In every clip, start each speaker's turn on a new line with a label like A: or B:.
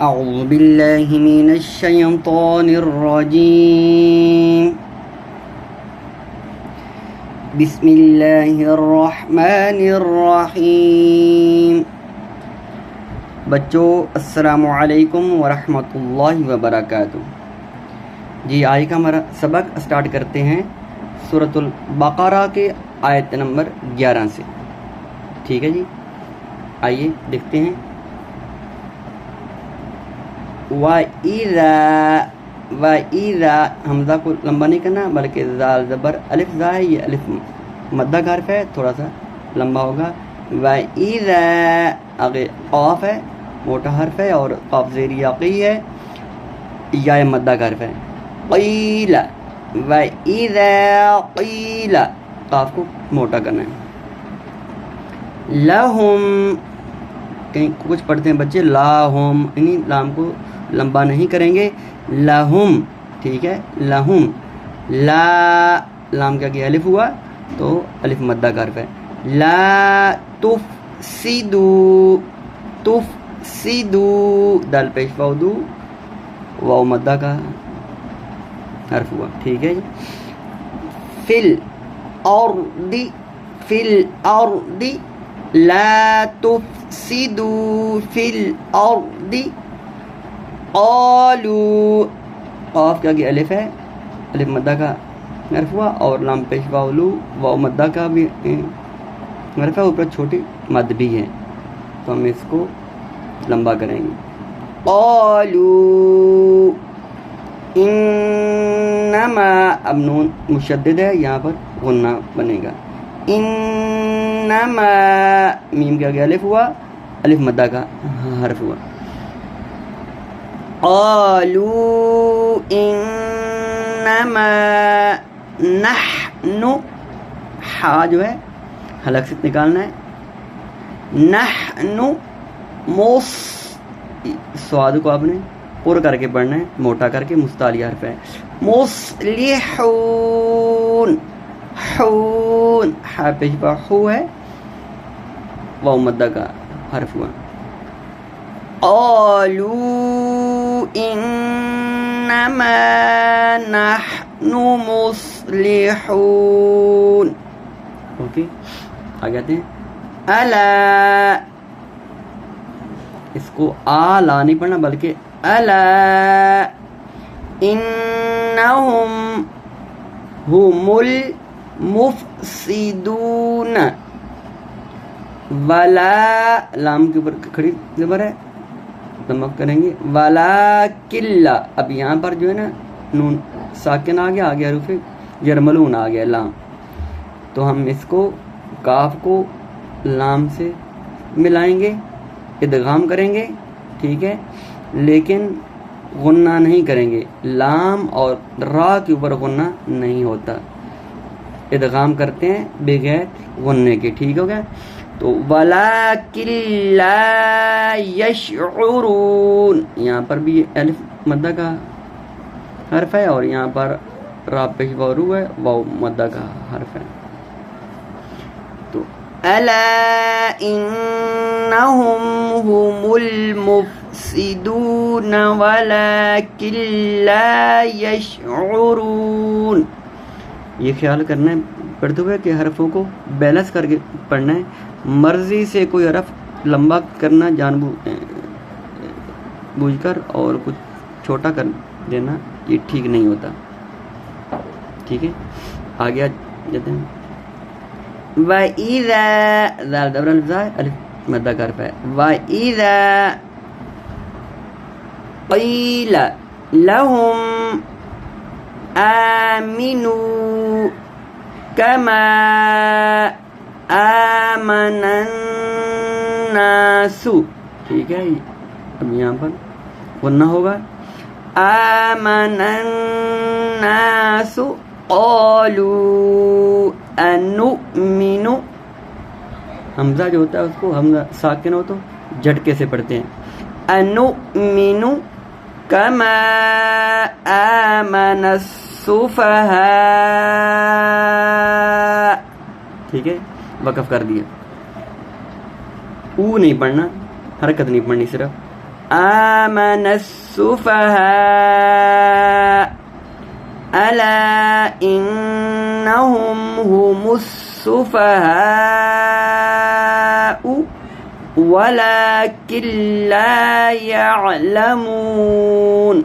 A: اعوذ باللہ من الشیطان الرجیم بسم اللہ الرحمن الرحیم۔ بچوں السلام علیکم ورحمۃ اللہ وبرکاتہ۔ جی آج کا ہمارا سبق اسٹارٹ کرتے ہیں سورۃ البقرہ کے آیت نمبر 11 سے، ٹھیک ہے جی، آئیے دیکھتے ہیں۔ وَإِذَا حمزہ کو لمبا نہیں کرنا بلکہ زال زبر الف زا ہے، یہ الف مدہ کا حرف ہے، تھوڑا سا لمبا ہوگا۔ وَإِذَا آگے قاف ہے، موٹا حرف ہے، اور قاف زیر یاقی ہے، یا مدہ کا حرف ہے۔ قیل وَإِذَا قیل قاف کو موٹا کرنا ہے۔ لہم کہیں کچھ پڑھتے ہیں بچے لاہم، یعنی لام کو لمبا نہیں کریں گے، لہم، ٹھیک ہے، لہم، لا لام کیا کہ الف ہوا تو الف مدہ کا حرف ہے۔ لا تفسدو، تفسدو دال پیش واو دو، واو مدہ کا حرف ہوا، ٹھیک ہے جی۔ فل الارض، فی الارض، لا تفسدوا فی الارض، قالوا قاف کیا کہ الف ہے، الف مدہ کا حرف ہوا، اور لام پیش واو لو، واو مدہ کا بھی حرف ہے، اوپر چھوٹی مد بھی ہے، تو ہم اس کو لمبا کریں گے۔ قالوا انما، اب نون مشدد ہے، یہاں پر غنہ بنے گا۔ انما میم کیا کہ الف ہوا، الف مدہ کا حرف ہوا۔ قالوا انما نحن، ہا جو ہے حلق سے نکالنا ہے، نحن سواد کو آپ نے پر کر کے پڑھنا ہے، موٹا کر کے، مستعلی حرف ہے۔ مصلحون، حون ہا پیش پا ہو ہے، واو مدہ کا حرف ہوا۔ قالوا انما نحن مصلحون، اوکے آگے آتے ہیں۔ الا، اس کو لا نہیں پڑھنا بلکہ الا انہم هم المفسدون، ولا لام کے اوپر کھڑی زبر ہے، دمک کریں گے۔ ولیکن، اب یہاں پر جو ہے نا نون ساکن آ گیا، آگے حروف یرملون آ گیا لام، تو ہم اس کو کاف کو لام سے ملائیں گے، ادغام کریں گے، ٹھیک ہے، لیکن غنہ نہیں کریں گے، لام اور را کے اوپر غنہ نہیں ہوتا، ادغام کرتے ہیں بغیر غننے کے، ٹھیک ہو گیا۔ تو ولیکن لا یشعرون، یہاں پر بھی الف مدہ کا حرف ہے، اور یہاں پر را پیش واو ہے، واو مدہ کا حرف ہے۔ تو الا انہم هم المفسدون ولیکن لا یشعرون، یہ خیال کرنا ہے پڑھتے ہوئے کہ حرفوں کو بیلنس کر کے پڑھنا ہے، مرضی سے کوئی حرف لمبا کرنا جان بوجھ کر اور کچھ چھوٹا کر دینا یہ ٹھیک نہیں ہوتا، ٹھیک ہے، آگے جاتے ہیں۔ وَإِذَا ذال زبر الف زا الف مدہ کا حرف ہے۔ وَإِذَا قِيلَ لَهُمْ آمِنُوا كَمَا آمَنَ النَّاسُ، ٹھیک ہے، اب یہاں پر غنہ ہوگا۔ آمَنَ النَّاسُ قَالُوا أَنُؤْمِنُ، حمزہ جو ہوتا ہے اس کو حمزہ ساکن ہو تو جھٹکے سے پڑھتے ہیں، أَنُؤْمِنُ كَمَا آمَنَ السُّفَهَاءُ، ٹھیک ہے، وقف کر دیا، او نہیں پڑھنا، حرکت نہیں پڑھنی صرف، آمن السفهاء ألا إنهم هم السفهاء ولكن لا يعلمون.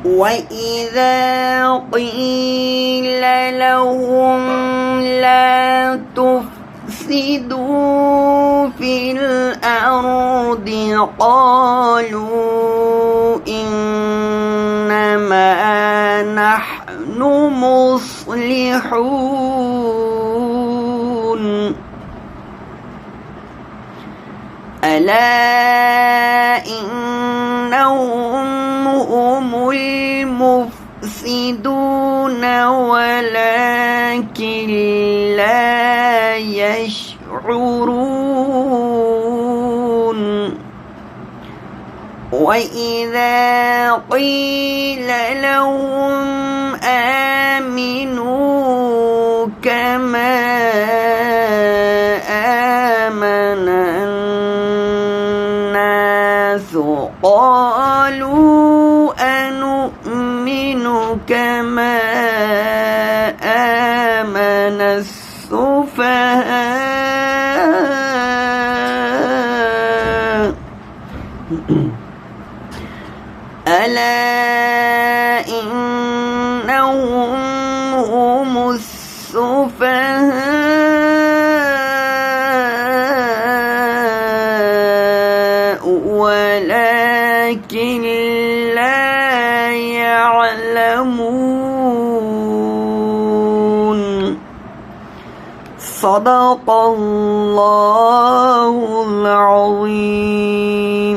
A: وَإِذَا قِيلَ لَهُمْ لَا تُفْسِدُوا فِي الْأَرْضِ قَالُوا إِنَّمَا نَحْنُ مُصْلِحُونَ أَلَا إِنَّهُمْ هم المفسدون ولكن لا يشعرون. وإذا قيل لهم آمنوا كما آمن الناس قالوا أنؤمن كما آمن السفهاء ألا إنهم هم السفهاء ولكن لا يعلمون. صدق الله العظيم.